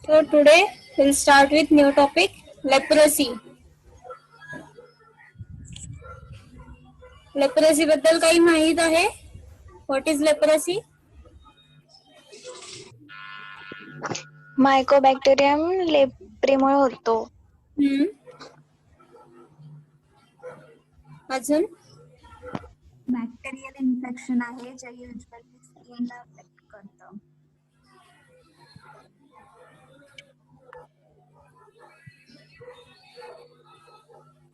So today we'll start with new topic leprosy. Leprosy बद्दल काही माहित आहे? What is leprosy? मायकोबॅक्टेरियम लेप्रीमुळे होतो. अजून बॅक्टेरियल इन्फेक्शन आहे जे युजली स्किनला अफेक्ट करतं.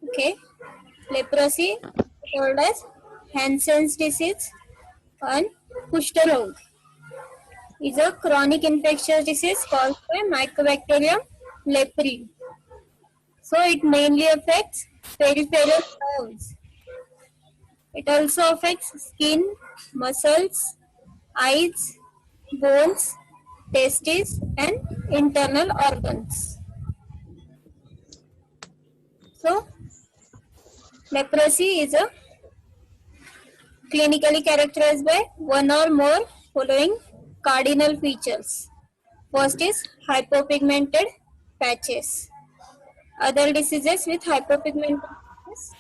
Okay. Leprosy called as Hansen's disease and Kushtarog is a chronic infectious disease caused by Mycobacterium leprae. So it mainly affects peripheral nerves. It also affects skin, muscles, eyes, bones, testes, and internal organs. So, leprosy is a clinically characterized by one or more following cardinal features. First is hypopigmented patches. Other diseases with hypopigmented patches.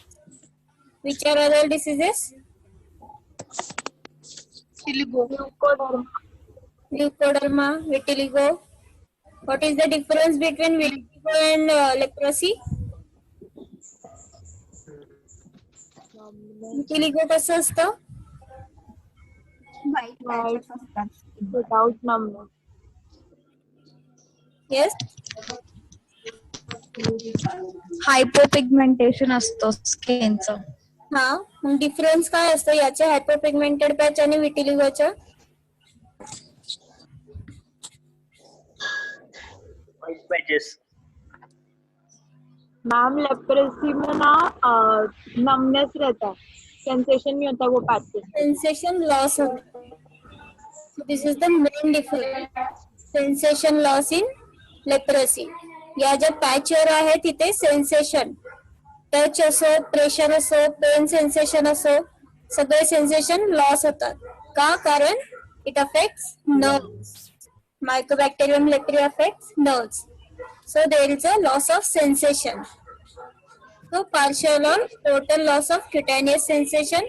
Which are other diseases? Leukoderma, vitiligo. What is the difference between vitiligo and leprosy? Vitiligo कसं असतं? White patches असतात. Without numbness. Yes. हायपोपिगमेंटेशन असतो स्किनचं. हा, मग difference काय असतो याच्या हायपरपिगमेंटेड patch आणि विटिलिगोच्या? White patches. Ma'am leprosy में ना नमनेस रहता है, सेंसेशन नहीं होता वो पैचेस. सेन्सेशन लॉस होतो. So this is the main difference. Sensation loss in leprosy. या ज्या पॅचवर आहे तिथे सेन्सेशन, टच असो, प्रेशर असो, पेन सेन्सेशन असो, सगळे सेन्सेशन लॉस होतात. का? कारण it affects nerves. Mycobacterium leprae affects nerves. So there is a loss of sensation. So partial or total loss of cutaneous sensation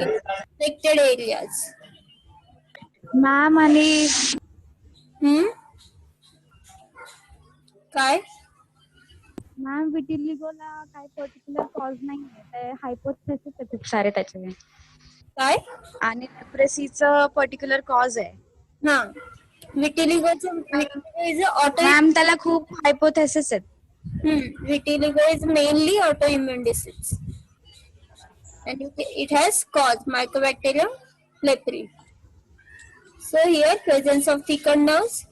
in affected areas. Ma'am आणि काय? Ma'am विटिलिगोला काय particular cause नाही, hypothesis आहे खूप सारे त्याचे. काय? आणि लेप्रोसीचं पर्टिक्युलर कॉज आहे. हा, विटिलिगो इज ऑटो. मॅम त्याला खूप हायपोथेसिस आहेत. Vitiligo is mainly autoimmune disease, and it has caused Mycobacterium leprae. So here, presence of thickened nerves,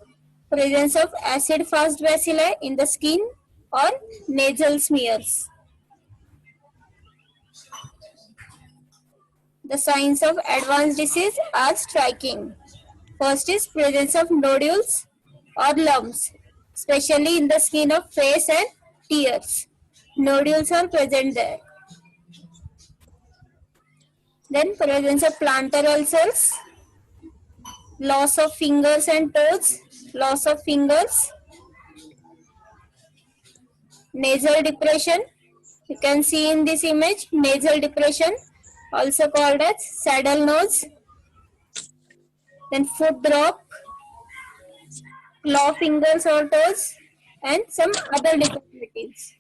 presence of acid-fast bacilli in the skin or nasal smears. The signs of advanced disease are striking. First is presence of nodules or lumps, especially in the skin of face and tears. Nodules are present there. Then presence of plantar ulcers, loss of fingers and toes, loss of fingers, nasal depression. You can see in this image nasal depression, also called as saddle nose. Then foot drop, claw fingers or toes, and some other disabilities.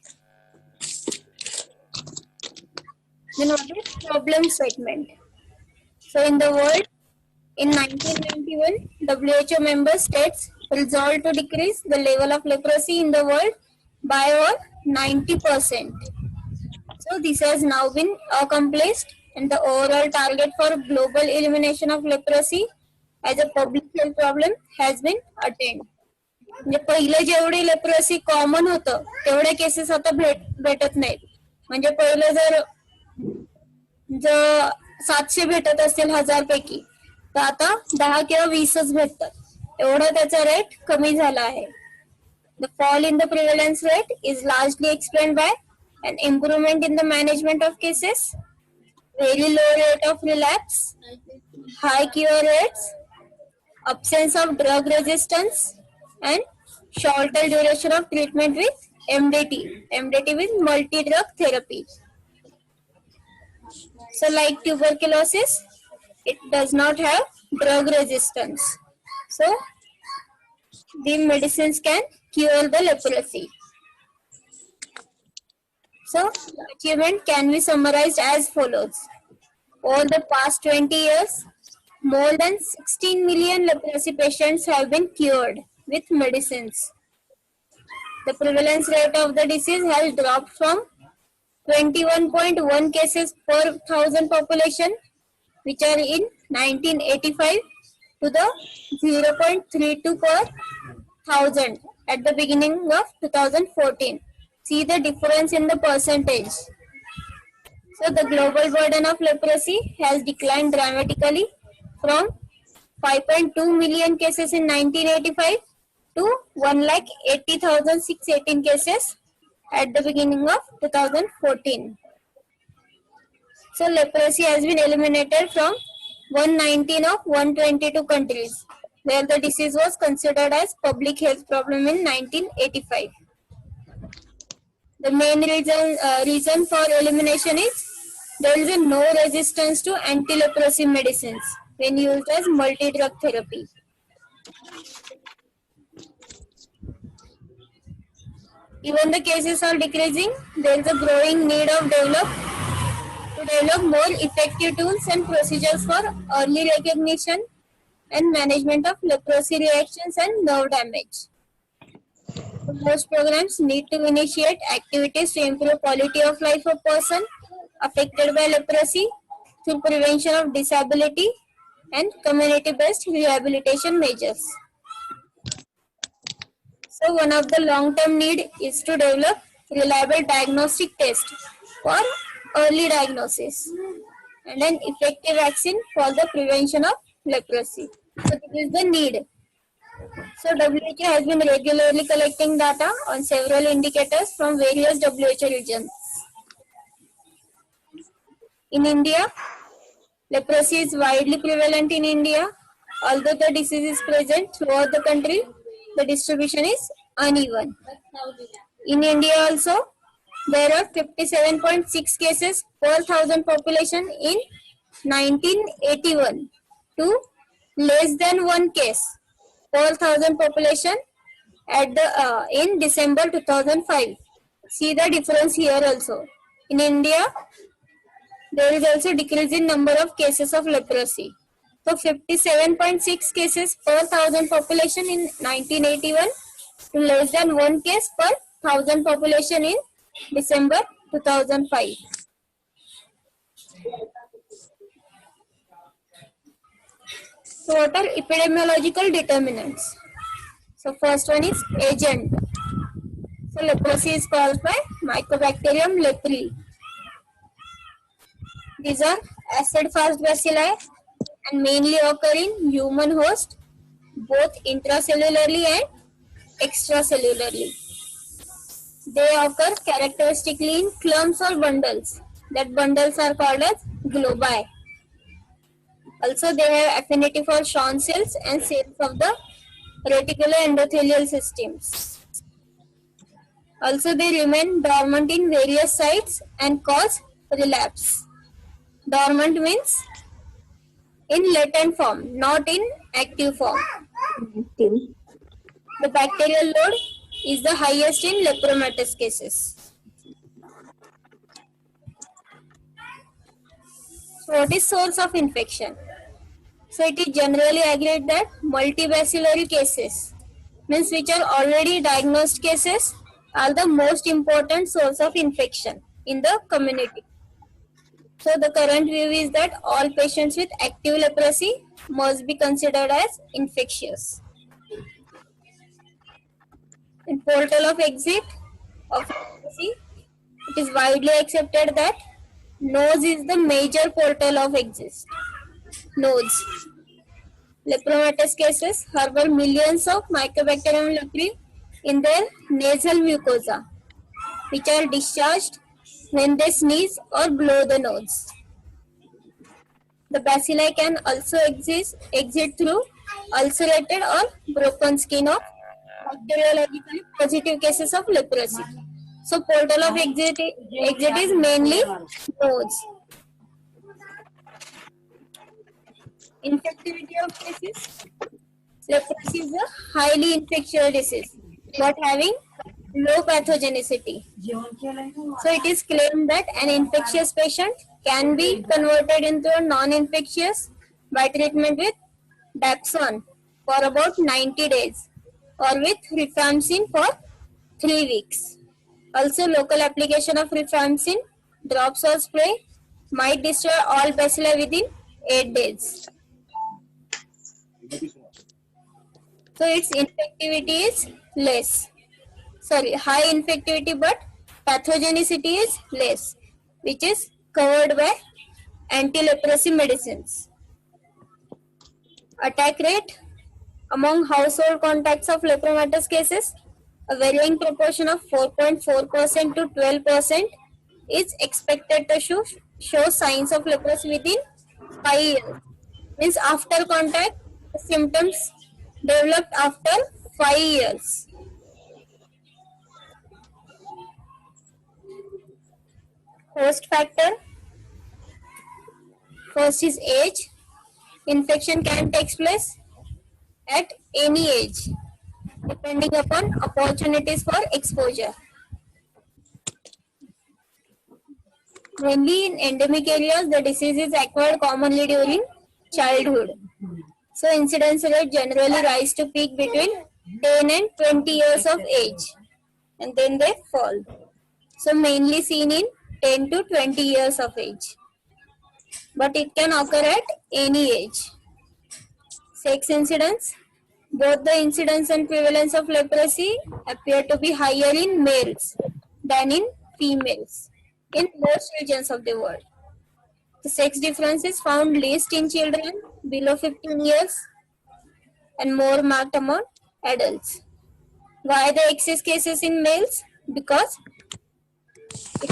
Then what is problem statement? So in the world, in 1991, WHO member states resolved to decrease the level of leprosy in the world by over 90%. So this has now been accomplished, and the overall target for global elimination of leprosy as a public health problem has been attained. म्हणजे पहिले जेवढी leprosy common होतं तेवढे cases आता भेटत नाहीत. म्हणजे पहिले जर 700 भेटत असतील 1000 पैकी, तर आता 10 किंवा 20च भेटतात. एवढा त्याचा रेट कमी झाला आहे. The fall in the prevalence rate is largely explained by an improvement in the management of cases, very low rate of relapse, high cure rates, absence of drug resistance, and shorter duration of treatment with MDT. MDT with multi-drug therapy. So like tuberculosis, it does not have drug resistance. So the medicines can cure the leprosy. So the achievement can be summarized as follows. Over the past 20 years, more than 16 million leprosy patients have been cured with medicines. The prevalence rate of the disease has dropped from 21.1 cases per thousand population, which are in 1985, to the 0.32 per thousand at the beginning of 2014. See the difference in the percentage. So the global burden of leprosy has declined dramatically from 5.2 million cases in 1985 to 1,80,618 cases at the beginning of 2014. So leprosy has been eliminated from 119 of 122 countries, where the disease was considered as public health problem in 1985. The main reason for elimination is there is no resistance to anti-leprosy medicines when used as multi-drug therapy. Even the cases are decreasing, there is a growing need of develop more effective tools and procedures for early recognition and management of leprosy reactions and nerve damage. Most programs need to initiate activities to improve quality of life of person affected by leprosy through prevention of disability and community-based rehabilitation measures. So one of the long-term need is to develop reliable diagnostic test for early diagnosis and an effective vaccine for the prevention of leprosy. So this is the need. So WHO has been regularly collecting data on several indicators from various WHO regions. In India, leprosy is widely prevalent in India. Although the disease is present throughout the country, the distribution is uneven. In India also, there are 57.6 cases per thousand population in 1981 to less than 1 case per thousand population at the in December 2005. See the difference here also. In India, there is also decrease in number of cases of leprosy. So 57.6 cases per thousand population in 1981 to less than 1 case per thousand population in December 2005. So what are epidemiological determinants? So first one is agent. So leprosy is caused by Mycobacterium leprae. These are acid-fast bacilli and mainly occur in human host, both intracellularly and extracellularly. They occur characteristically in clumps or bundles. That bundles are called as globi. Also, they have affinity for Schwann cells and cells of the reticuloendothelial systems. Also, they remain dormant in various sites and cause relapse. Dormant means in latent form, not in active form. The bacterial load is the highest in lepromatous cases. So what is source of infection? So it is generally agreed that multibacillary cases, means which are already diagnosed cases, are the most important source of infection in the community. So the current view is that all patients with active leprosy must be considered as infectious. In portal of exit of leprosy, it is widely accepted that nose is the major portal of exit. Nose. Lepromatous cases harbor millions of Mycobacterium leprae in their nasal mucosa, which are discharged when they sneeze or blow the nose. The bacilli can also exit through ulcerated or broken skin of bacteriologically positive cases of leprosy. So portal of exit is mainly nose. Infectivity of cases. Leprosy is a highly infectious disease, but having low pathogenicity. So it is claimed that an infectious patient can be converted into a non-infectious by treatment with Dapsone for about 90 days or with Rifampicin for 3 weeks. Also, local application of Rifampicin, drops or spray, might destroy all bacilli within 8 days. So its infectivity is less. High infectivity, but pathogenicity is less, which is covered by anti-leprosy medicines. Attack rate among household contacts of lepromatous cases, a varying proportion of 4.4% to 12% is expected to show signs of leprosy within 5 years. Means after contact, the symptoms developed after 5 years. Host factor. First is age. Infection can take place at any age, depending upon opportunities for exposure. Mainly in endemic areas, the disease is acquired commonly during childhood. So incidence rate generally rise to peak between 10 and 20 years of age, and then they fall. So mainly seen in 10 to 20 years of age, but it can occur at any age. Sex incidence. Both the incidence and prevalence of leprosy appear to be higher in males than in females in most regions of the world. The sex difference is found least in children below 15 years and more marked among adults. Why the excess cases in males? Because it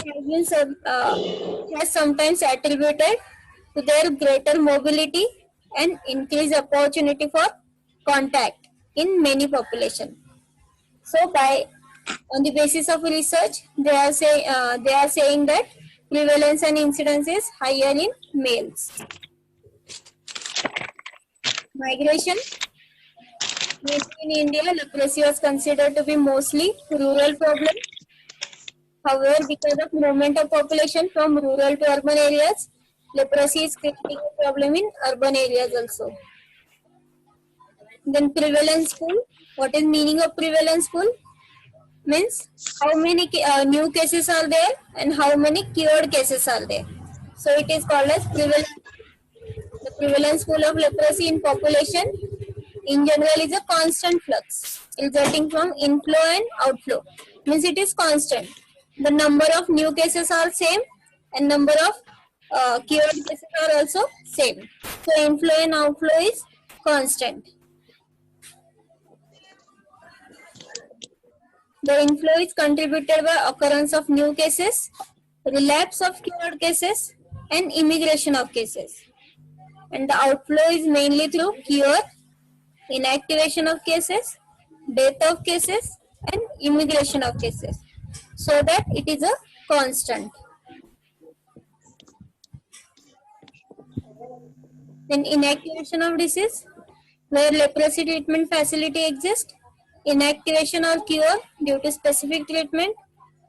has sometimes attributed to their greater mobility and increased opportunity for contact in many population. So on the basis of research, they are saying that prevalence and incidence is higher in males. Migration. In India, leprosy was considered to be mostly rural problem. However, because of movement of population from rural to urban areas, leprosy is creating a problem in urban areas also. Then prevalence pool. What is meaning of prevalence pool? Means how many new cases are there and how many cured cases are there. So it is called as prevalence. The prevalence pool of leprosy in population in general is a constant flux resulting from inflow and outflow. Means it is constant. The number of new cases are same and number of cured cases are also same. So inflow and outflow is constant. The inflow is contributed by occurrence of new cases, relapse of cured cases, and immigration of cases. And the outflow is mainly through cure, inactivation of cases, death of cases, and immigration of cases. So that it is a constant. Then inactivation of disease, where leprosy treatment facility exists, inactivation or cure due to specific treatment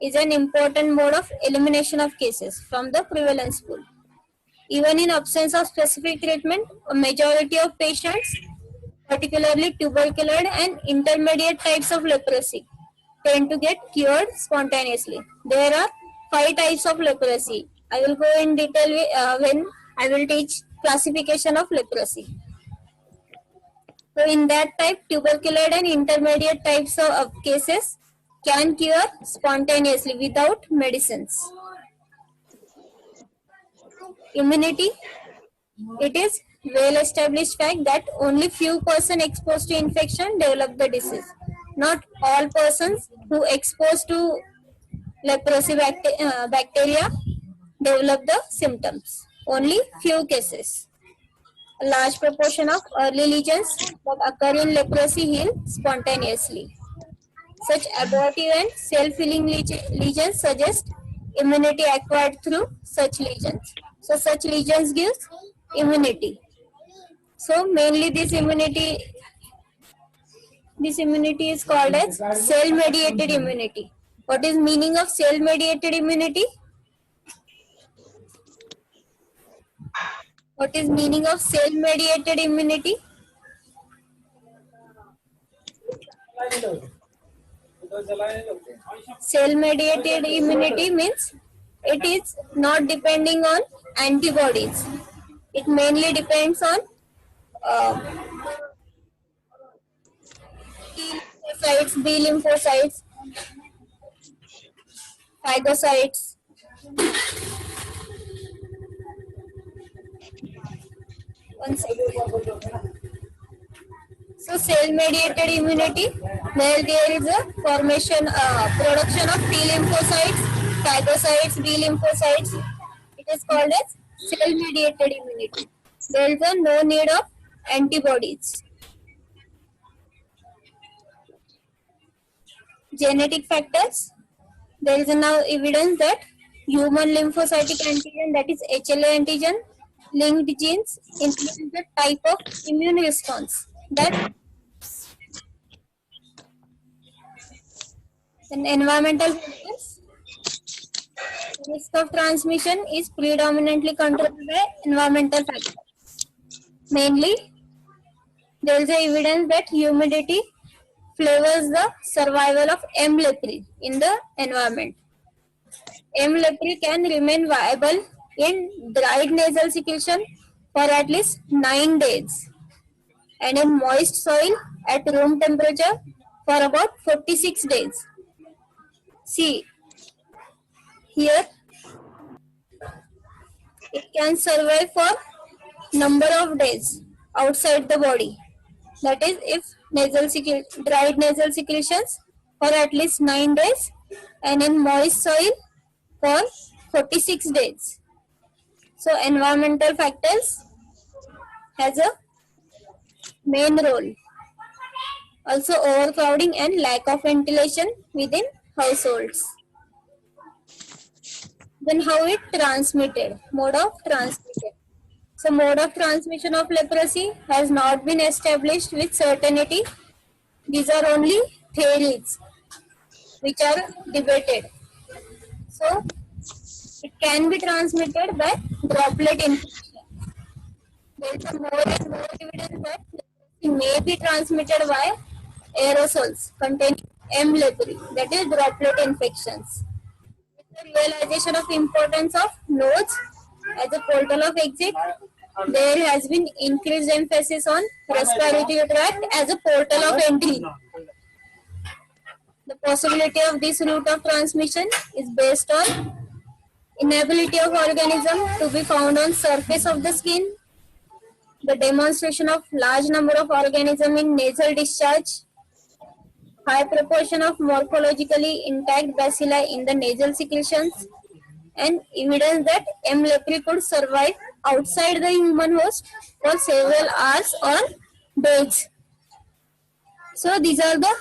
is an important mode of elimination of cases from the prevalence pool. Even in absence of specific treatment, a majority of patients, particularly tubercular and intermediate types of leprosy, tend to get cured spontaneously. There are 5 types of leprosy. I will go in detail when I will teach classification of leprosy. So in that type, tubercular and intermediate types of cases can cure spontaneously without medicines. Immunity. It is well established fact that only few persons exposed to infection develop the disease. Not all persons who exposed to leprosy bacteria develop the symptoms. Only few cases. A large proportion of early lesions that occur in leprosy heal spontaneously. Such abortive and self-healing lesions suggest immunity acquired through such lesions. So such lesions gives immunity. So mainly this immunity is called as cell-mediated immunity. What is meaning of cell-mediated immunity? What is meaning of cell-mediated immunity? Cell-mediated immunity means it is not depending on antibodies. It mainly depends on T lymphocytes, B lymphocytes, phagocytes. One second. So cell-mediated immunity, there is a production of T lymphocytes, phagocytes, B lymphocytes. It is called as cell-mediated immunity. There is a no need of antibodies. Genetic factors. There is now evidence that human lymphocytic antigen, that is HLA antigen, linked genes influence the type of immune response. That in environmental factors, risk of transmission is predominantly controlled by environmental factors. Mainly, there is evidence that humidity favors the survival of M. leprae in the environment. M. leprae can remain viable in dried nasal secretion for at least 9 days and in moist soil at room temperature for about 46 days. See, here it can survive for number of days outside the body. That is, if dried nasal secretions for at least 9 days and in moist soil for 46 days. So environmental factors has a main role. Also overcrowding and lack of ventilation within households. Then how it transmitted, mode of transmission. So mode of transmission of leprosy has not been established with certainty. These are only theories which are debated. So it can be transmitted by droplet infection. There is more and more evidence that it may be transmitted by aerosols containing M. leprae, that is droplet infections. With the realization of importance of nodes as a portal of exit, there has been increased emphasis on respiratory tract as a portal of entry. The possibility of this route of transmission is based on inability of organism to be found on surface of the skin, the demonstration of large number of organisms in nasal discharge, high proportion of morphologically intact bacilli in the nasal secretions, and evidence that M. leprae could survive outside the human host for several hours or days. So these are the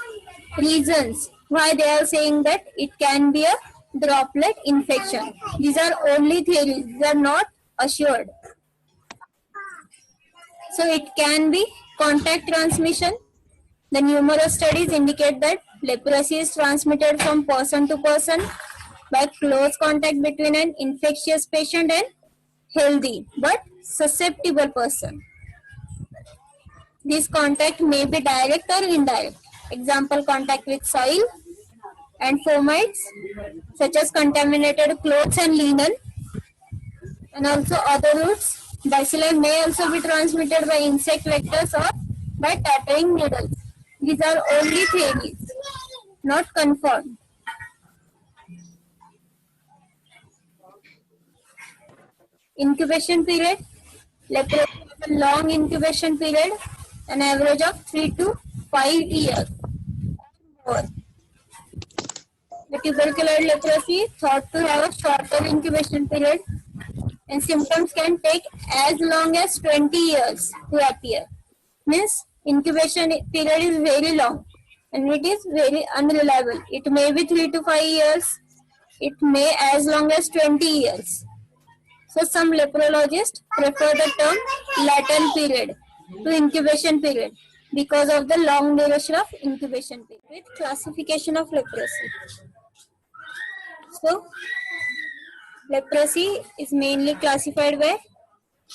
reasons why they are saying that it can be a droplet infection. These are only theories, these are not assured. So it can be contact transmission. The numerous studies indicate that leprosy is transmitted from person to person by close contact between an infectious patient and healthy but susceptible person. This contact may be direct or indirect. Example, contact with soil and fomites such as contaminated clothes and linen, and also other routes. Bacilli may also be transmitted by insect vectors or by tattooing needles. These are only theories, not confirmed. Incubation period. Leprosy has a long incubation period, an average of 3 to 5 years or more. The tubercular leprosy thought to have a shorter incubation period, and symptoms can take as long as 20 years to appear. Means incubation period is very long. and it is very unreliable. It may be 3 to 5 years. It may as long as 20 years. So some leprologists prefer the term latent period to incubation period because of the long duration of incubation period. With classification of leprosy. So leprosy is mainly classified by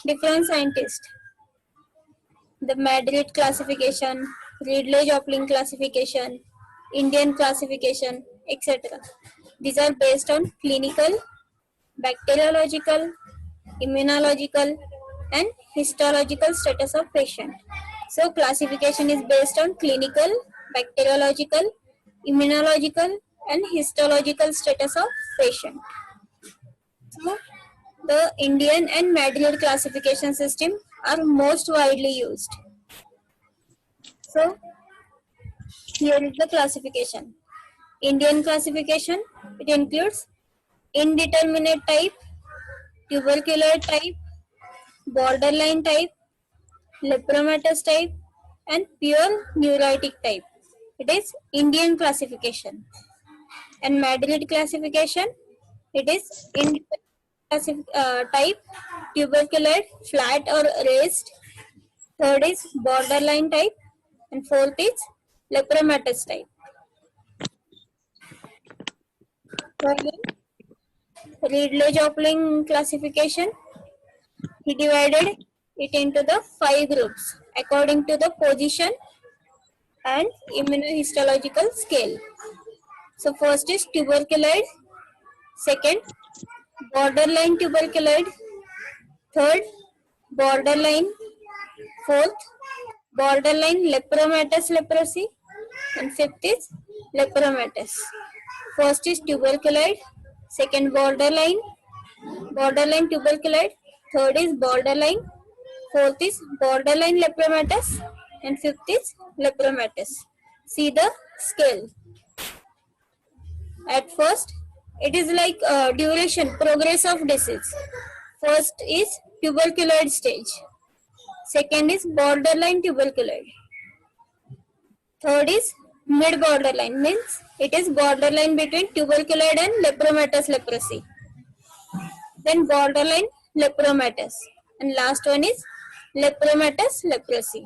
different scientists. The Madrid classification, Ridley-Joplin classification, Indian classification, etc. These are based on clinical, bacteriological, immunological, and histological status of patient. So classification is based on clinical, bacteriological, immunological, and histological status of patient. So the Indian and Madrid classification system are most widely used. So here is the classification. Indian classification, it includes indeterminate type, tubercular type, borderline type, lepromatous type, and pure neuritic type. It is Indian classification. And Madrid classification, it is type, tubercular, flat or raised. Third is borderline type, and fourth is lepromatous type. Ridley-Joplin classification, he divided it into the 5 groups according to the position and immunohistological scale. So first is tuberculoid, second borderline tuberculoid, third borderline, fourth borderline lepromatous leprosy, and fifth is lepromatous. First is tuberculoid, second borderline tuberculoid, third is borderline, fourth is borderline lepromatous, and fifth is lepromatous. See the scale. At first, it is like duration, progress of disease. First is tuberculoid stage. Second is borderline tuberculoid. Third is mid-borderline, means it is borderline between tuberculoid and lepromatous leprosy. Then borderline lepromatous. And last one is lepromatous leprosy.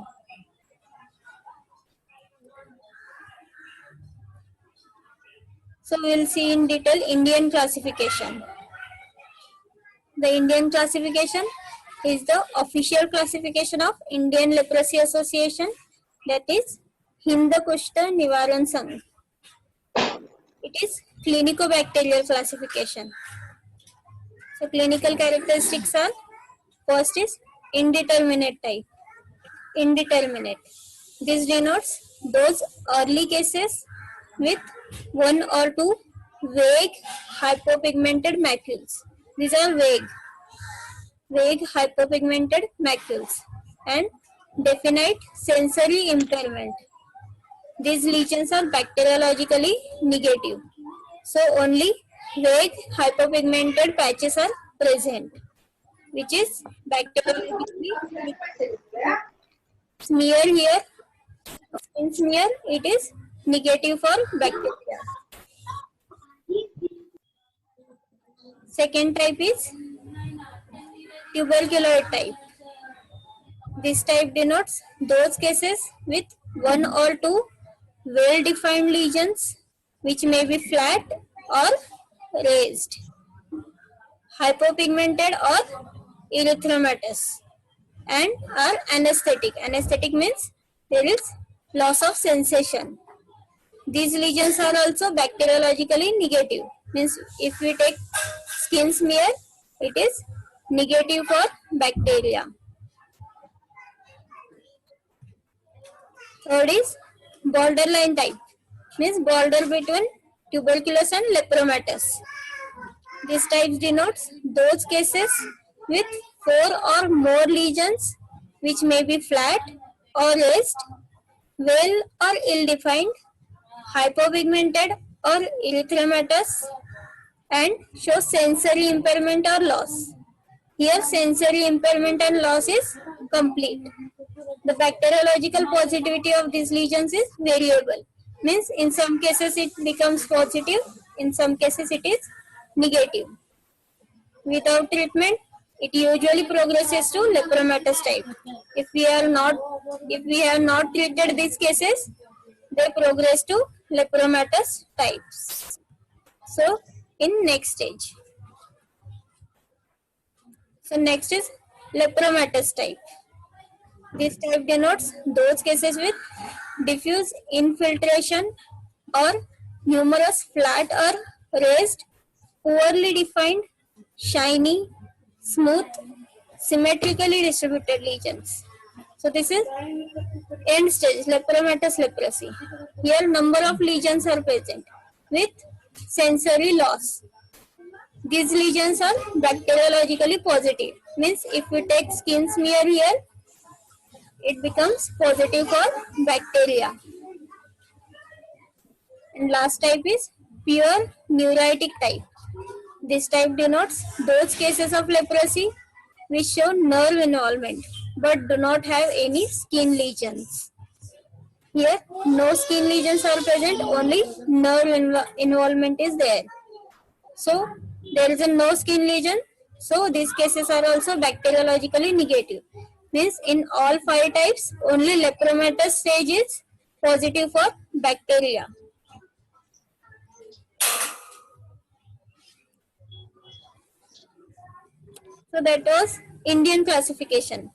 So we will see in detail Indian classification. The Indian classification is the official classification of Indian Leprosy Association, that is Hind Kushta Nivaran Sangh. It is clinico-bacterial classification. So clinical characteristics are, first is indeterminate type. Indeterminate. This denotes those early cases with 1 or 2 vague hypopigmented macules. These are vague hypopigmented macules and definite sensory impairment. These lesions are bacteriologically negative. So only vague hypopigmented patches are present, which is bacteriologically negative. Smear here, skin smear, it is negative for bacteria. Second type is tuberculoid type. This type denotes those cases with 1 or 2 well-defined lesions which may be flat or raised, hypopigmented or erythematous, and are anesthetic. Anesthetic means there is loss of sensation. These lesions are also bacteriologically negative. Means if we take skin smear, it is negative for bacteria. Third is borderline type. Means border between tuberculous and lepromatous. This type denotes those cases with 4 or more lesions which may be flat or raised, well or ill-defined, hypopigmented or erythematous, and show sensory impairment or loss. Here sensory impairment and loss is complete. The bacteriological positivity of these lesions is variable. Means in some cases it becomes positive, in some cases it is negative. Without treatment, it usually progresses to lepromatous type. If we have not treated these cases, they progress to lepromatous types. So, in next stage. So next is lepromatous type. This type denotes those cases with diffuse infiltration or numerous flat or raised, poorly defined, shiny, smooth, symmetrically distributed lesions. So this is end stage, lepromatous leprosy. Here number of lesions are present with sensory loss. These lesions are bacteriologically positive. Means if we take skin smear here, it becomes positive for bacteria. And last type is pure neuritic type. This type denotes those cases of leprosy which show nerve involvement but do not have any skin lesions. Here, no skin lesions are present, only nerve involvement is there. So, there is a no skin lesion. So, these cases are also bacteriologically negative. Means in all 5 types, only lepromatous stage is positive for bacteria. So, that was Indian classification.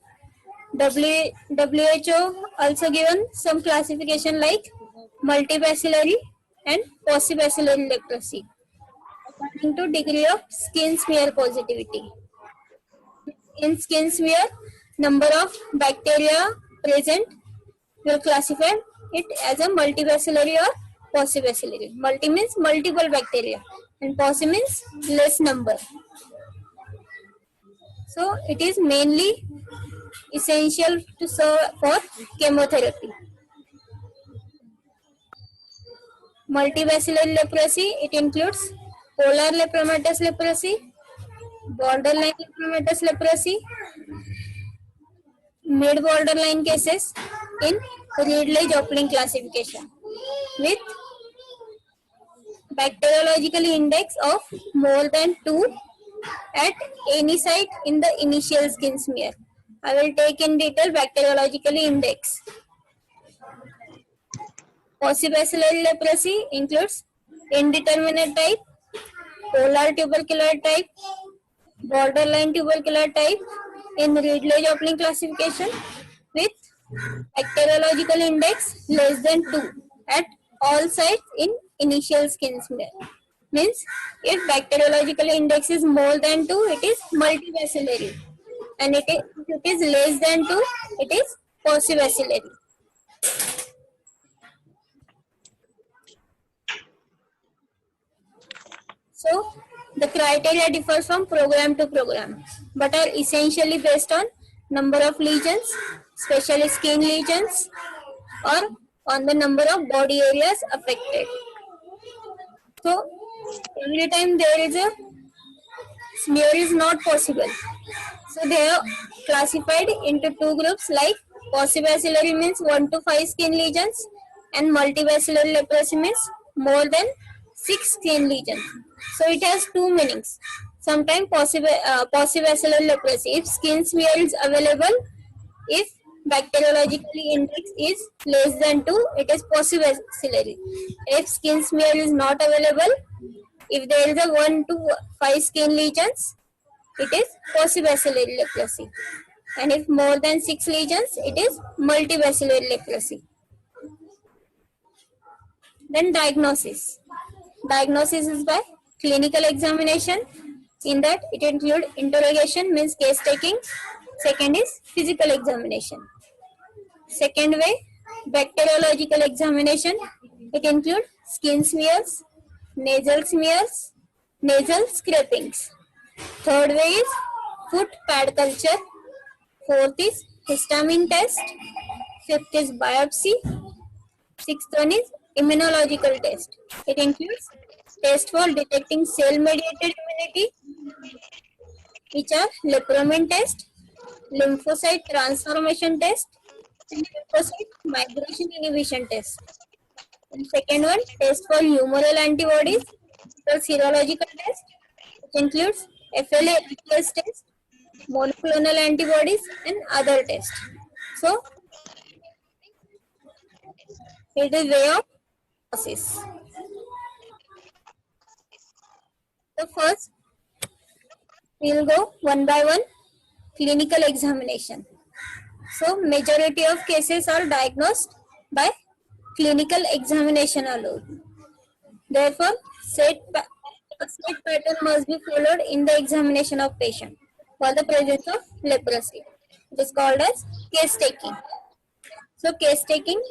WHO also given some classification like multibacillary and paucibacillary leprosy according to degree of skin smear positivity. In skin smear, number of bacteria present will classify it as a multibacillary or paucibacillary. Multi means multiple bacteria and pauci means less number. So it is mainly essential to serve for chemotherapy. Multibacillary leprosy, it includes polar lepromatous leprosy, borderline lepromatous leprosy, mid-borderline cases in Ridley-Joplin classification with bacteriological index of more than 2 at any site in the initial skin smear. I will take in detail bacteriological index. Paucibacillary leprosy includes indeterminate type, polar tubercular type, borderline tubercular type in Ridley-Joplin classification with bacteriological index less than 2 at all sites in initial skin smear. Means if bacteriological index is more than 2, it is multibacillary, and if it is less than 2, it is paucibacillary. So the criteria differs from program to program, but are essentially based on number of lesions, especially skin lesions, or on the number of body areas affected. So every time there is a smear is not possible. So they are classified into 2 groups like paucibacillary means 1 to 5 skin lesions and multibacillary leprosy means more than 6 skin lesions. So it has 2 meanings. Sometimes paucibacillary leprosy, if skin smear is available, if bacteriologically index is less than 2, it is paucibacillary. If skin smear is not available, if there is a 1 to 5 skin lesions, it is paucibacillary leprosy. And if more than 6 lesions, it is multibacillary leprosy. Then diagnosis. Diagnosis is by clinical examination. In that, it includes interrogation means case taking. Second is physical examination. Second way, bacteriological examination. It includes skin smears, nasal smears, nasal scrapings. Third way is foot pad culture. Fourth is histamine test. Fifth is biopsy. Sixth one is immunological test. It includes test for detecting cell-mediated immunity, which are lepromin test, lymphocyte transformation test, and lymphocyte migration inhibition test. And second one, test for humoral antibodies, the serological test, which includes FLA-LPS test, monoclonal antibodies, and other tests. So, it is way of process. So first, we will go one by one. Clinical examination. So majority of cases are diagnosed by clinical examination alone. Therefore, a set pattern must be followed in the examination of patient for the presence of leprosy. It is called as case taking. So case taking,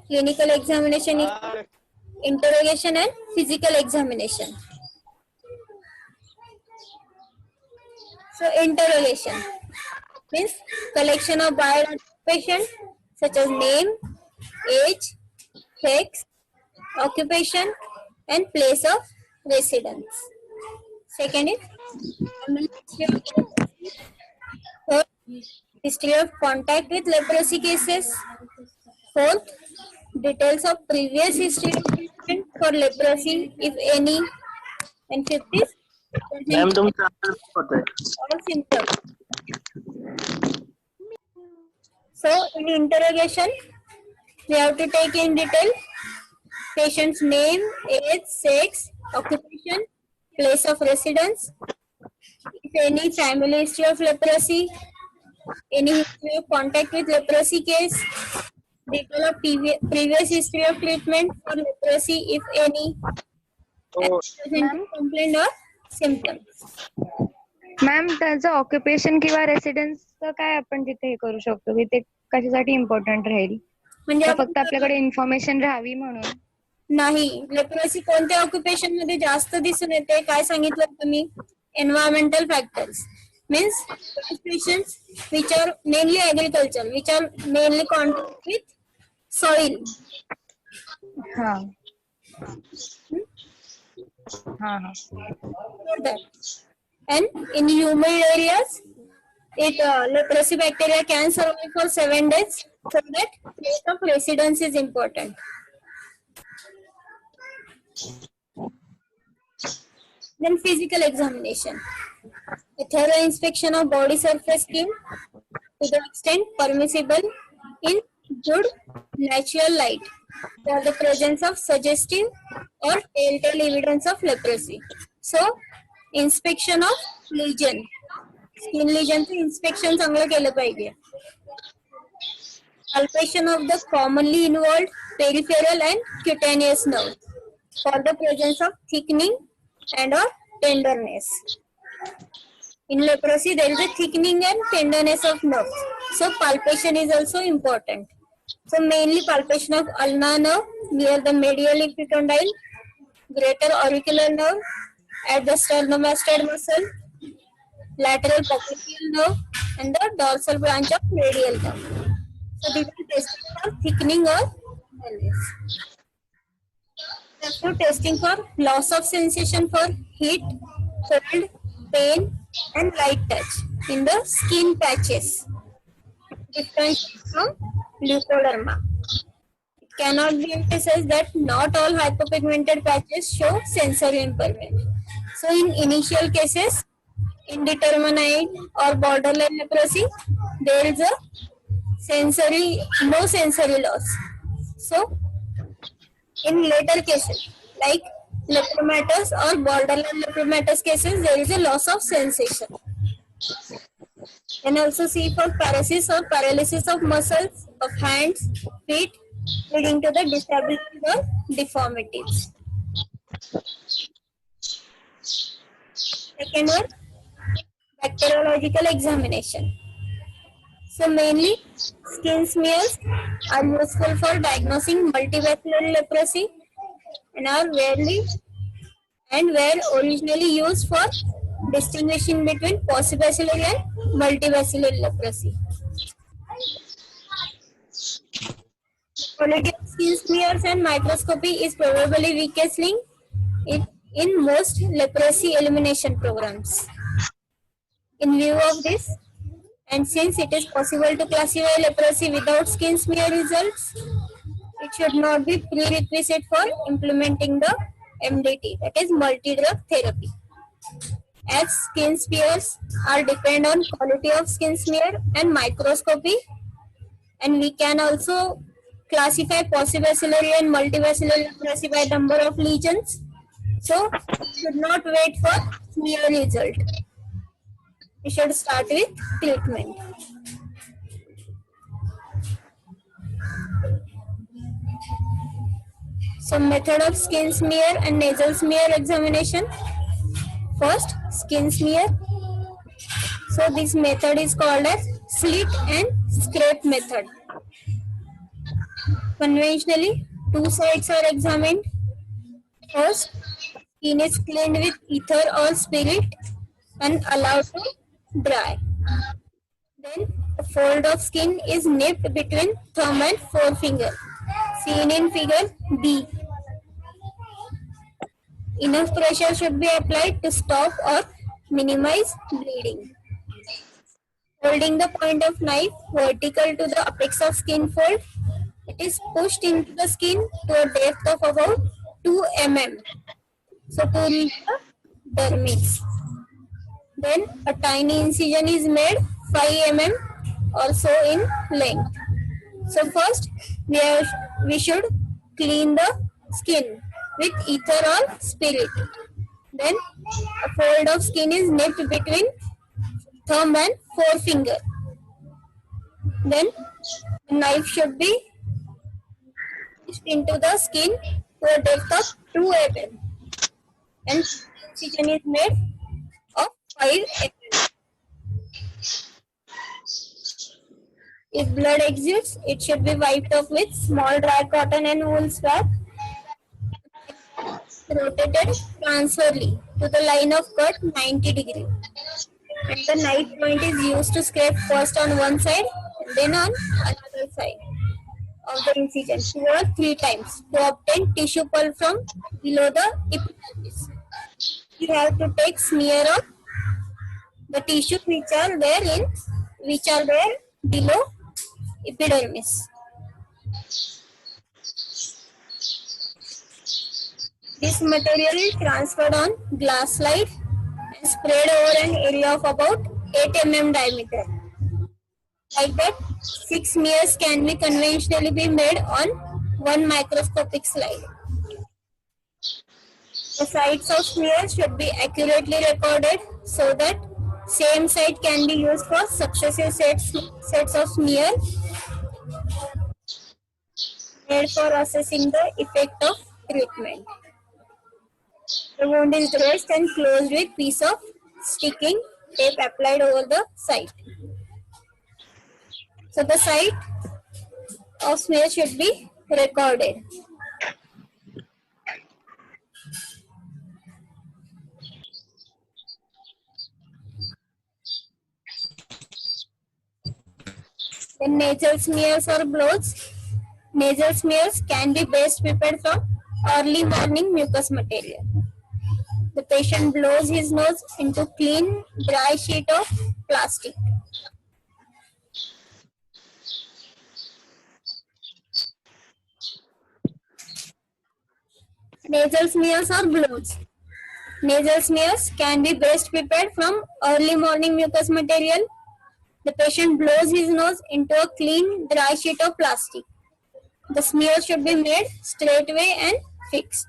clinical examination is interrogation and physical examination. So interrogation means collection of biodata patient such as name, age, sex, occupation, and place of residence. Second is third, history of contact with leprosy cases. Fourth, details of previous history of treatment for leprosy, if any. And fifth is ma'am तुमचा आवाज होता है. all symptoms. So in interrogation, we have to take in detail patient's name, age, sex, occupation, place of residence, if any family history of leprosy, any history of contact with leprosy case, detail of previous history of treatment for leprosy, if any, and presenting complaint or symptoms. Ma'am त्याचं occupation किंवा रेसिडेन्सचं काय आपण तिथे हे करू शकतो की ते कशासाठी इम्पॉर्टंट राहील? म्हणजे का फक्त आपल्याकडे इन्फॉर्मेशन राहावी म्हणून? नाही, लेप्रोसी कोणत्या ऑक्युपेशन मध्ये जास्त दिसून येते काय सांगितलं तुम्ही? Environmental factors means patients which are mainly agriculture, which are mainly contact with soil. हा हा हा. And in humid areas, leprosy bacteria can survive for 7 days, so that place of residence is important. Then physical examination. A thorough inspection of body surface skin to the extent permissible in good natural light for the presence of suggestive or telltale evidence of leprosy. So, inspection of lesion. Skin lesion चं inspection चांगलं केलं पाहिजे. Palpation of the commonly involved peripheral and cutaneous nerve for the presence of thickening and or tenderness. In leprosy, there is a thickening and tenderness of nerves. So palpation is also important. So mainly palpation of ulnar nerve near the medial epicondyle, greater auricular nerve at the sternomastoid muscle, lateral popliteal nerve, and the dorsal branch of radial nerve. So these are testing for thickening or tenderness. Also testing for loss of sensation for heat, cold, pain, and light touch in the skin patches. Different from leukoderma. It cannot be emphasized that not all hypopigmented patches show sensory impairment. So in initial cases, indeterminate or borderline leprosy, there is a no sensory loss. So in later cases, like lepromatous or borderline lepromatous cases, there is a loss of sensation. And also see for paralysis or paralysis of muscles of hands, feet, leading to the disabilities or deformities. Second one, bacteriological examination. So mainly skin smears are useful for diagnosing multibacterial leprosy and are were originally used for distinguishing between paucibacillary and multibacillary leprosy. Quality of skin smears and microscopy is probably weakest link in most leprosy elimination programs. In view of this, And since it is possible to classify leprosy without skin smear results, it should not be prerequisite for implementing the MDT, that is multi-drug therapy. As skin smears are depend on quality of skin smear and microscopy, and we can also classify possibacillary and multibacillary leprosy by number of lesions. So we should not wait for smear result. We should start with treatment. Some method of skin smear and nasal smear examination. First, skin smear. So this method is called as slit and scrape method. Conventionally, two sides are examined. First, skin is cleaned with ether or spirit and allowed to dry. Then, a fold of skin is nipped between thumb and forefinger, seen in figure B. Enough pressure should be applied to stop or minimize bleeding. Holding the point of knife vertical to the apex of skin fold, it is pushed into the skin to a depth of about 2 mm. So to reach the dermis. Then a tiny incision is made 5 mm or so in length. So first we should clean the skin with ether or spirit. Then a fold of skin is nipped between thumb and forefinger. Then the knife should be pushed into the skin to a depth of 2 mm and incision is made of 5 mm. If blood exudes, it should be wiped off with small dry cotton and wool swab. Rotated transversely to the line of cut 90 degree. And the knife point is used to scrape first on one side and then on another side of the incision 2 or 3 times to obtain tissue pulp from below the epidermis. You have to take smear of the tissues which are there below epidermis. This material is transferred on glass slide and spread over an area of about 8 mm diameter. Like that, 6 smears can be conventionally be made on one microscopic slide. The sites of smears should be accurately recorded so that same site can be used for successive sets of smears made for assessing the effect of treatment. The wound is dressed and closed with piece of sticking tape applied over the site. So the site of smear should be recorded. The nasal smears or blows. Nasal smears can be best prepared from early morning mucous material. The patient blows his nose into clean, dry sheet of plastic. Nasal smears or blows. Nasal smears can be best prepared from early morning mucous material. The patient blows his nose into a clean, dry sheet of plastic. The smear should be made straightway and fixed.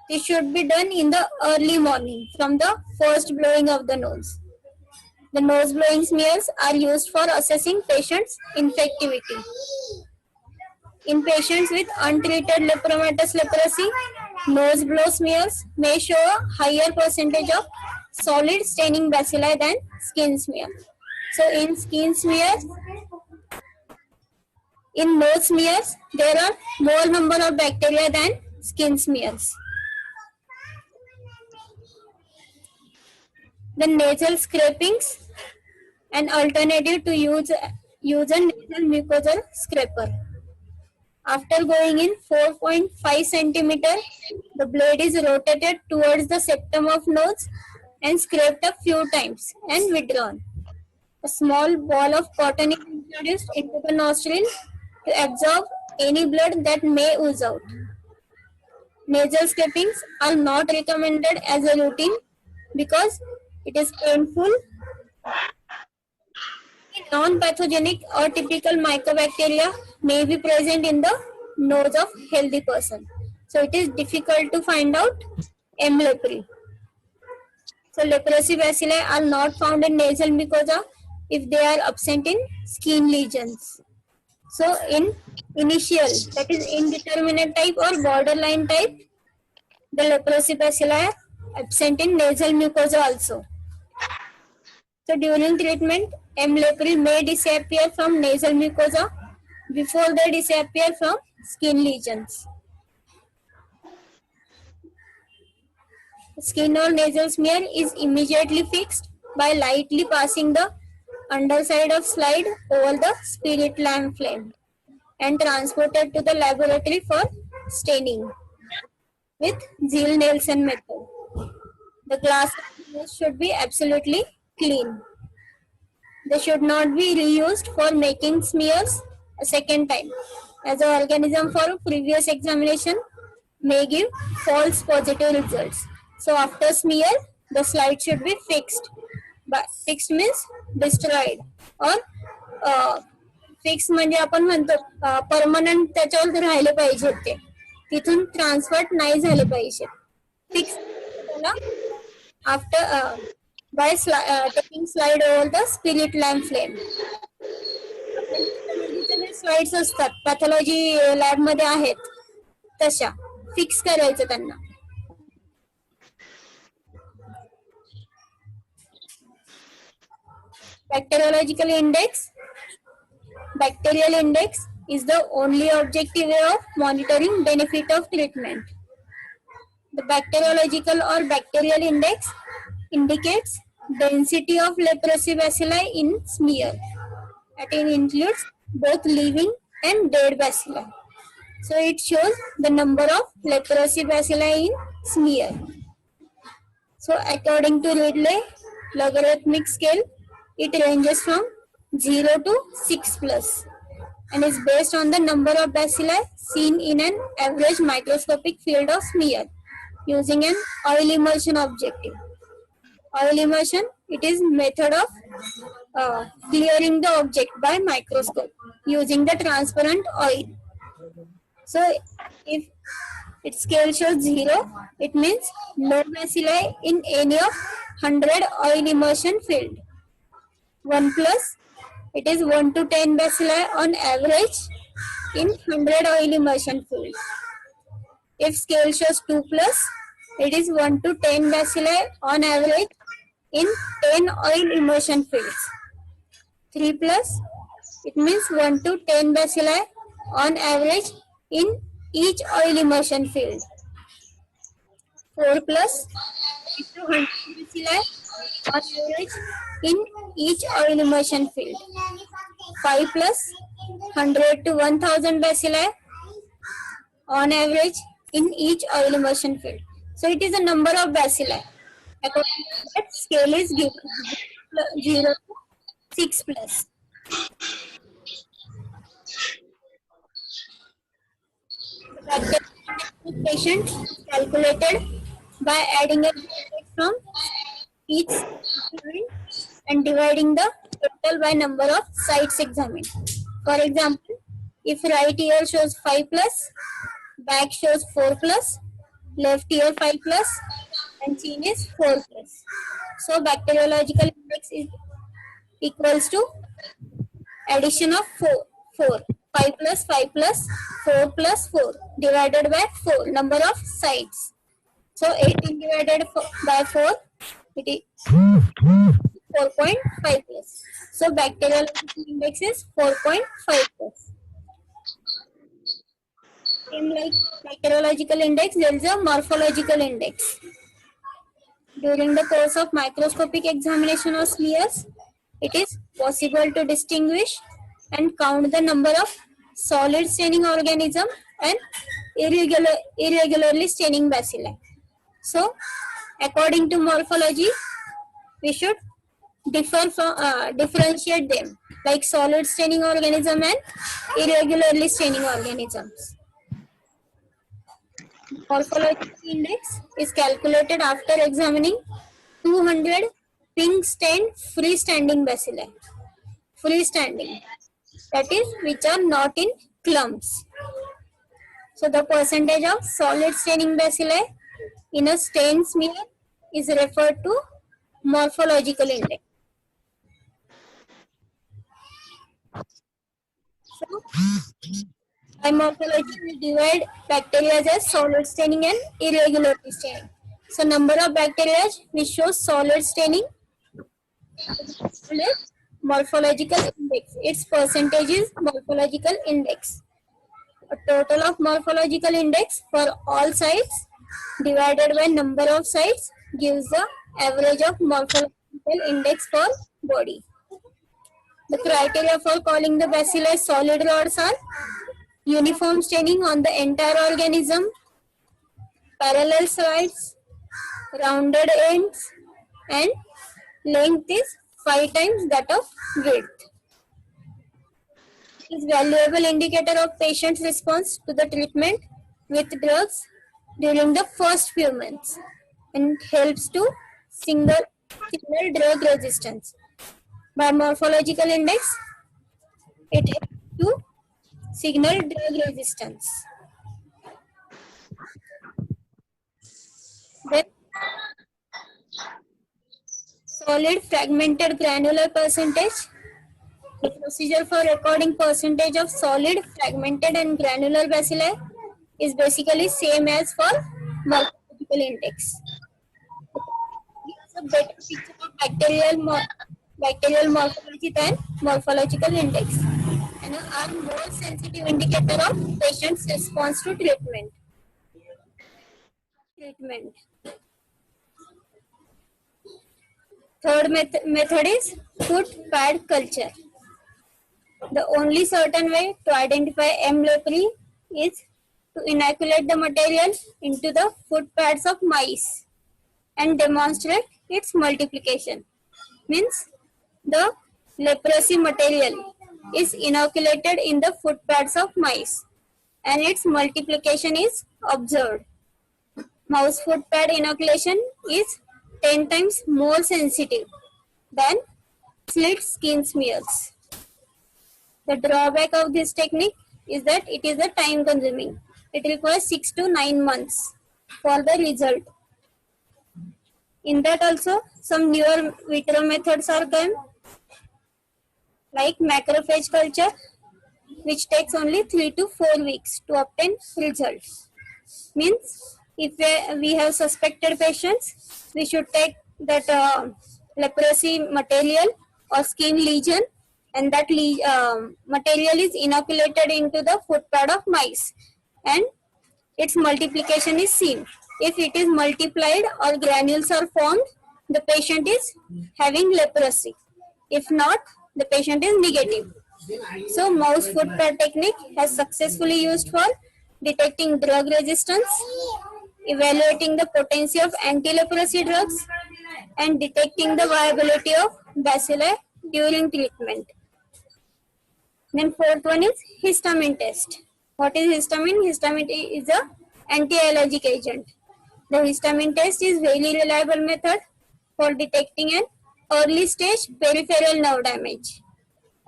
This should be done in the early morning from the first blowing of the nose. The nose blowing smears are used for assessing patients' infectivity. In patients with untreated lepromatous leprosy, nose blow smears may show a higher percentage of solid staining bacilli than skin smear. So in nose smears, there are more number of bacteria than skin smears. The nasal scrapings, an alternative to use a nasal mucosal scraper. After going in 4.5 centimeter, the blade is rotated towards the septum of nose and scraped a few times and withdrawn. A small ball of cotton is introduced into the nostril to absorb any blood that may ooze out. Nasal scrapings are not recommended as a routine because it is painful. Non-pathogenic or typical mycobacteria may be present in the nose of healthy person. So it is difficult to find out M. leprae. So leprosy bacilli are not found in nasal mucosa if they are absent in skin lesions. So in initial, that is indeterminate type or borderline type, the leprosy bacilli are absent in nasal mucosa also. So during treatment, M. leprae may disappear from nasal mucosa before they disappear from skin lesions. Skin or nasal smear is immediately fixed by lightly passing the underside of slide over the spirit lamp flame and transported to the laboratory for staining with Ziehl-Neelsen method. The glass should be absolutely clean. They should not be reused for making smears a second time, as the organism for previous examination may give false positive results. So after smear, the slide should be fixed. But fixed means destroyed or fix म्हणजे आपण म्हणतो permanent त्याच्यावर राहिले पाहिजे ते तिथून transfer नाही झाले पाहिजे fix after by taking slide over the spirit lamp flame. Slides असतात पॅथॉलॉजी लॅब मध्ये आहेत तशा फिक्स करायचं त्यांना. Bacteriological index. Bacterial index is the only objective way of monitoring benefit of treatment. The bacteriological or bacterial index indicates density of leprosy bacilli in smear. It includes both living and dead bacilli. So it shows the number of leprosy bacilli in smear. So according to Ridley logarithmic scale, it ranges from 0 to 6 plus and is based on the number of bacilli seen in an average microscopic field of smear using an oil emulsion objective. Oil emulsion, it is method of clearing the object by microscope using the transparent oil. So if its scale shows 0, it means no bacilli in any of 100 oil immersion field. 1 plus, it is 1 to 10 bacilli on average in 100 oil immersion field. If scale shows 2 plus, it is 1 to 10 bacilli on average in 10 oil immersion fields. 3 plus, it means 1 to 10 bacilli on average in each oil immersion field. 4 plus, it is 100 bacilli on average in each oil immersion field. 5 plus, 100 to 1000 bacilli on average in each oil immersion field. So it is a number of bacilli. According to that, scale is given 0 to 6 plus. The patient is calculated by adding a from each examined and dividing the total by number of sites examined. For example, if right ear shows 5 plus, back shows 4 plus, left ear 5 plus, and chin is 4 plus. So bacteriological index is equals to addition of 4. 5 plus 5 plus 4 plus 4 divided by 4 number of sites. So 18 divided by 4, it is 4.5 plus. So bacteriological index is 4.5 plus. In like bacteriological index, there is a morphological index. During the course of microscopic examination of smears, it is possible to distinguish and count the number of solid staining organism and irregularly staining bacilli. So, according to morphology, we should differentiate them like solid staining organism and irregularly staining organisms. Morphological index is calculated after examining 200 pink stained freestanding bacilli. Freestanding, that is, which are not in clumps. So the percentage of solid staining bacilli in a stain smear is referred to morphological index. So by morphology, we divide bacteria as solid staining and irregularly staining. So number of bacteria which shows solid staining is morphological index. Its percentage is morphological index. A total of morphological index for all sites divided by number of sites gives the average of morphological index for body. The criteria for calling the bacilli solid rods are uniform staining on the entire organism, parallel sides, rounded ends, and length is 5 times that of width. It is valuable indicator of patient's response to the treatment with drugs during the first few months and helps to signal drug resistance. By morphological index, it helps to signal drug resistance. Then solid fragmented granular percentage. The procedure for recording percentage of solid fragmented and granular bacilli is basically same as for morphological index. It gives a better picture of bacterial morphology than morphological index and are more sensitive indicator of patient's response to treatment. Third method is foot pad culture. The only certain way to identify M. leprae is to inoculate the material into the foot pads of mice and demonstrate its multiplication. Means the leprosy material is inoculated in the foot pads of mice and its multiplication is observed. Mouse foot pad inoculation is 10 times more sensitive than slit skin smears. The drawback of this technique is that it is a time consuming. It requires 6 to 9 months for the result. In that also, some newer vitro methods are come like macrophage culture, which takes only 3 to 4 weeks to obtain results. Means if we have suspected patients, we should take that leprosy material or skin lesion, and that material is inoculated into the foot pad of mice and its multiplication is seen. If it is multiplied or granules are formed, the patient is having leprosy. If not, the patient is negative. So mouse foot pad technique has successfully used for detecting drug resistance, evaluating the potency of anti-leprosy drugs, and detecting the viability of bacilli during treatment. Then fourth one is histamine test. What is histamine? Histamine is a anti-allergic agent. The histamine test is very reliable method for detecting an early stage peripheral nerve damage.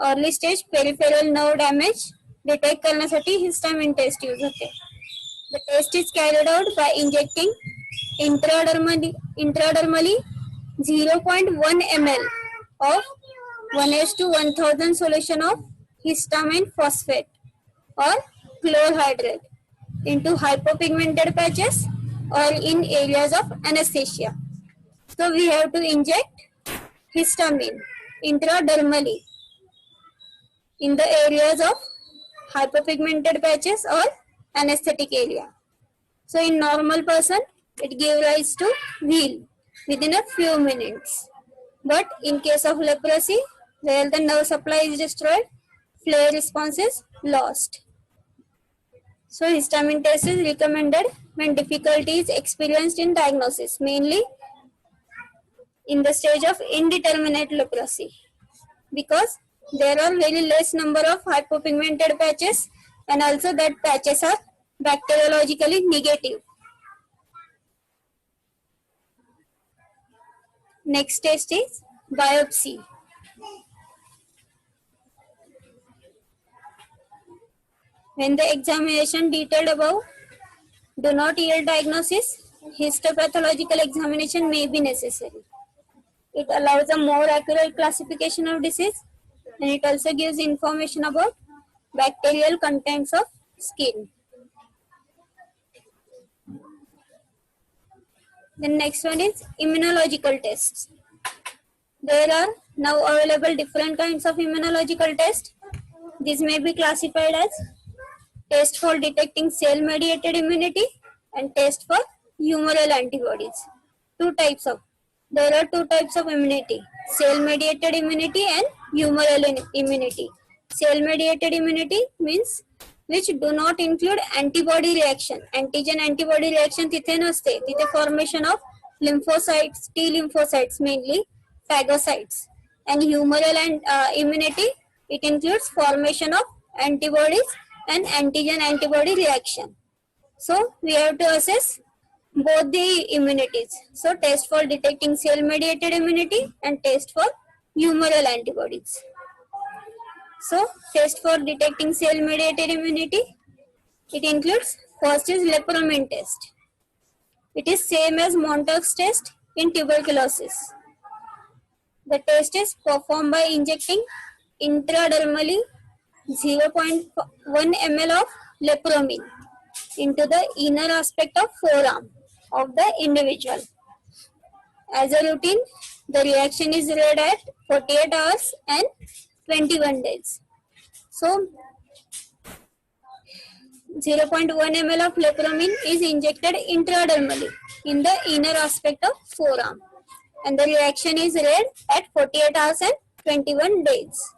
Early stage peripheral nerve damage detect करण्यासाठी histamine test use होते. The test is carried out by injecting intradermally 0.1 ml of 1:1000 solution of histamine phosphate or chlorhydrate into hypopigmented patches or in areas of anesthesia. So we have to inject histamine intradermally in the areas of hypopigmented patches or anesthetic area. So in normal person, it gives rise to wheal within a few minutes. But in case of leprosy, where the nerve supply is destroyed, flare response is lost. So histamine test is recommended when difficulty is experienced in diagnosis, mainly in the stage of indeterminate leprosy, because there are very less number of hypopigmented patches, and also that patches are bacteriologically negative. Next test is biopsy. When the examination detailed above do not yield diagnosis, histopathological examination may be necessary. It allows a more accurate classification of disease, and it also gives information about bacterial contents of skin. The next one is immunological tests. There are now available different kinds of immunological tests. These may be classified as test for detecting cell-mediated immunity and test for humoral antibodies. There are two types of immunity: cell-mediated immunity and humoral immunity. Cell-mediated immunity means which do not include antibody reaction. Antigen antibody reaction तिथे नसते. तिथे formation of lymphocytes, T lymphocytes mainly, phagocytes. And humoral immunity, it includes formation of antibodies and antigen antibody reaction. So we have to assess both the immunities. So test for detecting cell mediated immunity and test for humoral antibodies. So test for detecting cell mediated immunity, it includes, first is lepromin test. It is same as Montauk's test in tuberculosis. The test is performed by injecting intradermally 0.1 ml of lepromin into the inner aspect of forearm of the individual. As a routine, the reaction is read at 48 hours and 21 days. So, 0.1 ml of lepromin is injected intradermally in the inner aspect of forearm, and the reaction is read at 48 hours and 21 days.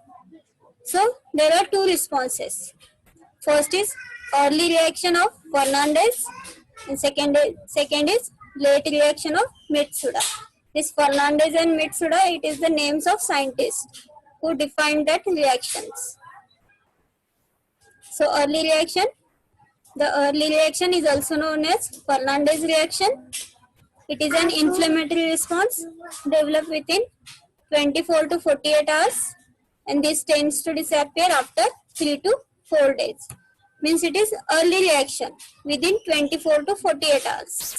So, there are two responses. First is early reaction of Fernandez, and second is late reaction of Mitsuda. This Fernandez and Mitsuda, it is the names of scientists who defined that reactions. So early reaction, the early reaction is also known as Fernandez reaction. It is an inflammatory response developed within 24 to 48 hours, and this tends to disappear after 3 to 4 days. Means it is early reaction within 24 to 48 hours.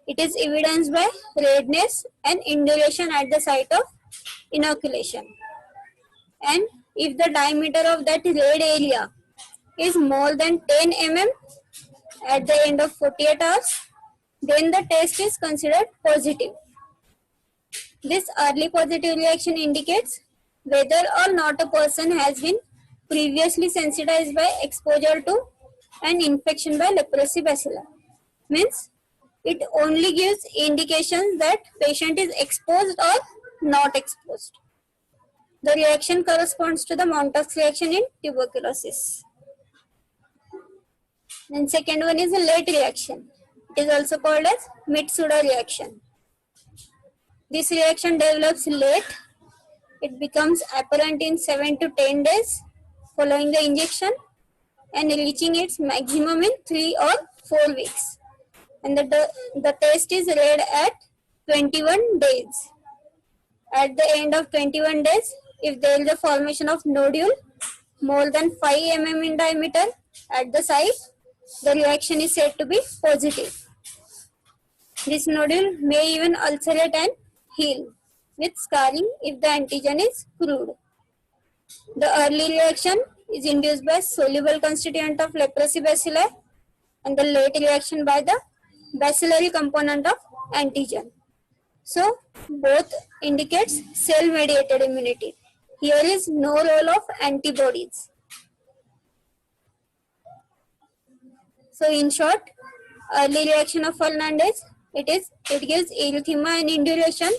It is evidenced by redness and induration at the site of inoculation. And if the diameter of that red area is more than 10 mm at the end of 48 hours, then the test is considered positive. This early positive reaction indicates whether or not a person has been previously sensitized by exposure to an infection by leprosy bacilli. Means it only gives indications that patient is exposed or not exposed. The reaction corresponds to the Montauk's reaction in tuberculosis. And second one is a late reaction. It is also called as Mitsuda reaction. This reaction develops late. It becomes apparent in 7 to 10 days following the injection and reaching its maximum in 3 or 4 weeks. And the test is read at 21 days. At the end of 21 days, if there is a formation of nodule more than 5 mm in diameter at the site, the reaction is said to be positive. This nodule may even ulcerate and heal with scarring if the antigen is crude. The early reaction is induced by soluble constituent of leprosy bacilli, and the late reaction by the bacillary component of antigen. So both indicates cell mediated immunity. Here is no role of antibodies. So in short, early reaction of Fernandez, it gives erythema and induration,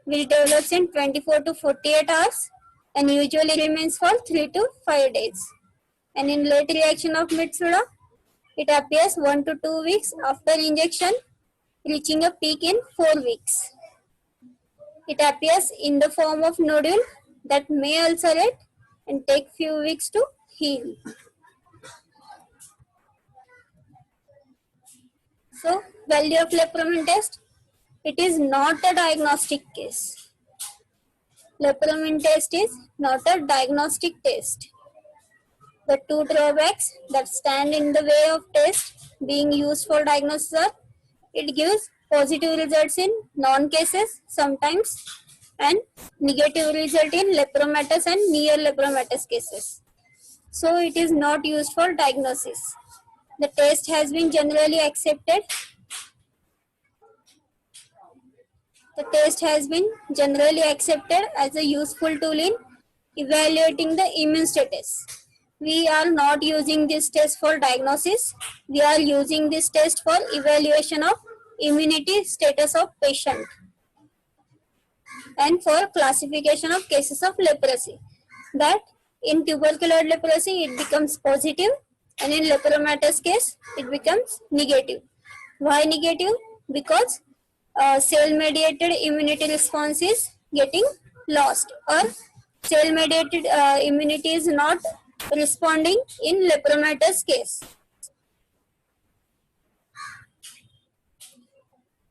which develops in 24 to 48 hours and usually remains for 3 to 5 days. And in late reaction of Mitsuda, it appears 1 to 2 weeks after injection, reaching a peak in 4 weeks. It appears in the form of nodule that may ulcerate and take few weeks to heal. So, value of lepromin test. It is not a diagnostic case. Lepromin test is not a diagnostic test. The two drawbacks that stand in the way of test being used for diagnosis are it gives positive results in non-cases sometimes and negative result in lepromatous and near lepromatous cases. So it is not used for diagnosis. The test has been generally accepted. The test has been generally accepted as a useful tool in evaluating the immune status. We are not using this test for diagnosis. We are using this test for evaluation of immunity status of patient and for classification of cases of leprosy. That in tubercular leprosy it becomes positive and in lepromatous case it becomes negative. Why negative? Because cell mediated immunity response is getting lost or cell mediated immunity is not responding in lepromatous case.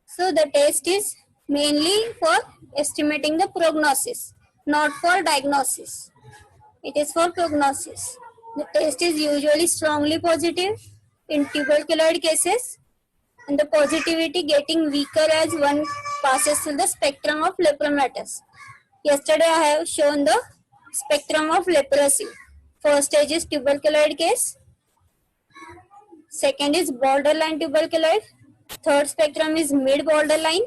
So the test is mainly for estimating the prognosis, not for diagnosis. It is for prognosis. The test is usually strongly positive in tuberculoid cases and the positivity getting weaker as one passes through the spectrum of lepromatous. Yesterday I have shown the spectrum of leprosy. First stage is tuberculoid case. Second is borderline tuberculoid. Third spectrum is mid borderline.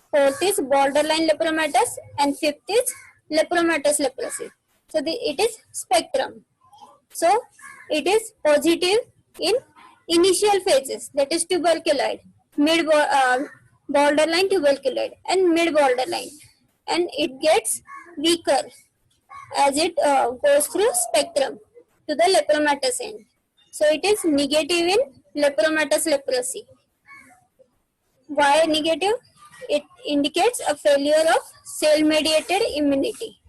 Fourth is borderline lepromatous and fifth is lepromatous leprosy. So it is spectrum. So it is positive in initial phases, that is tuberculoid, borderline tuberculoid and mid borderline, and it gets weaker as it goes through spectrum to the lepromatous end. So it is negative in lepromatous leprosy. Why negative? It indicates a failure of cell mediated immunity.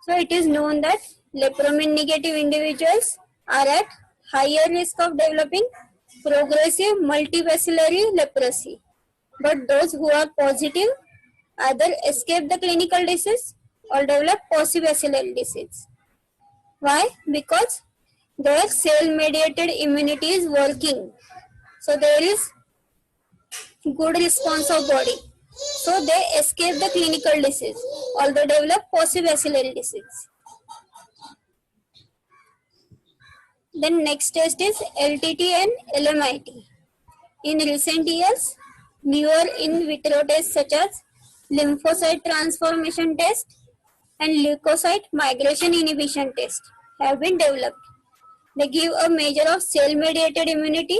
So it is known that lepromin negative individuals are at higher risk of developing progressive multibacillary leprosy. But those who are positive either escape the clinical disease or develop paucibacillary disease. Why? Because their cell mediated immunity is working. So there is good response of body. So they escape the clinical disease or they develop paucibacillary disease. Then next test is LTT and LMIT. In recent years, newer in vitro tests such as lymphocyte transformation test and leukocyte migration inhibition test have been developed. They give a measure of cell-mediated immunity.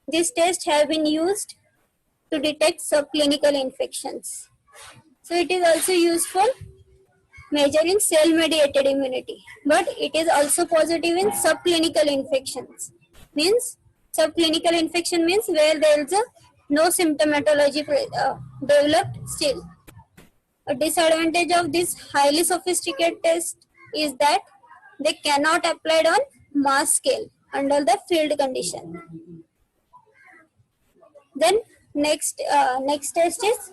These tests have been used to detect subclinical infections. So it is also used for measuring cell-mediated immunity, but it is also positive in subclinical infections. Means subclinical infection means where there is no symptomatology developed still. A disadvantage of this highly sophisticated test is that they cannot applied on mass scale under the field condition. Then next test is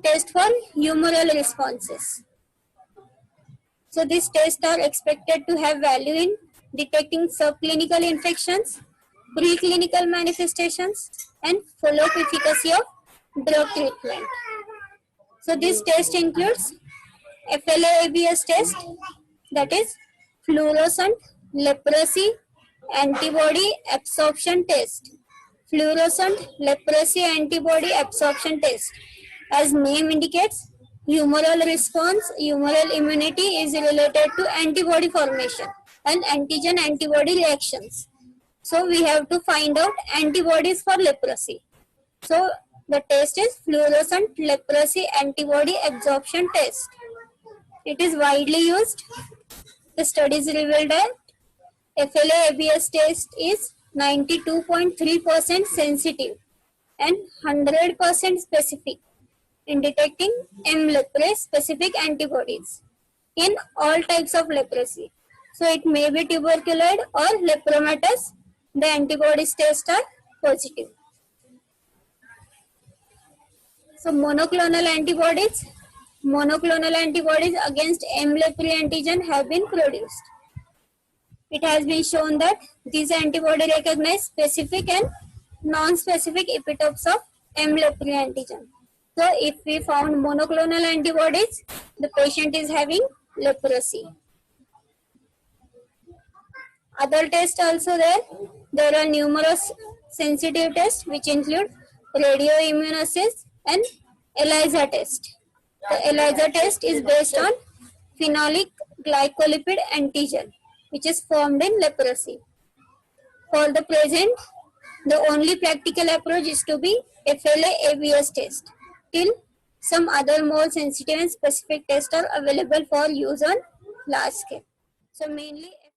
test for humoral responses. So these tests are expected to have value in detecting subclinical infections, preclinical manifestations, and follow-up efficacy of drug treatment. So this test includes FLA-ABS test, that is fluorescent leprosy antibody absorption test. Fluorescent leprosy antibody absorption test. As name indicates, humoral response, humoral immunity is related to antibody formation and antigen-antibody reactions. So we have to find out antibodies for leprosy. So the test is fluorescent leprosy antibody absorption test. It is widely used. The studies revealed that FLA-ABS test is 92.3% sensitive and 100% specific in detecting M. leprae specific antibodies in all types of leprosy. So it may be tuberculoid or lepromatous. The antibodies test are positive. So monoclonal antibodies against M. leprae antigen have been produced. It has been shown that these antibodies recognize specific and non-specific epitopes of M. leprae antigen. So if we found monoclonal antibodies, the patient is having leprosy. Other tests also there. There are numerous sensitive tests which include radioimmunoassays and ELISA test. The ELISA test is based on phenolic glycolipid antigen, which is formed in leprosy. For the present, the only practical approach is to be FLA-ABS test till some other more sensitive and specific tests are available for use on large scale. So mainly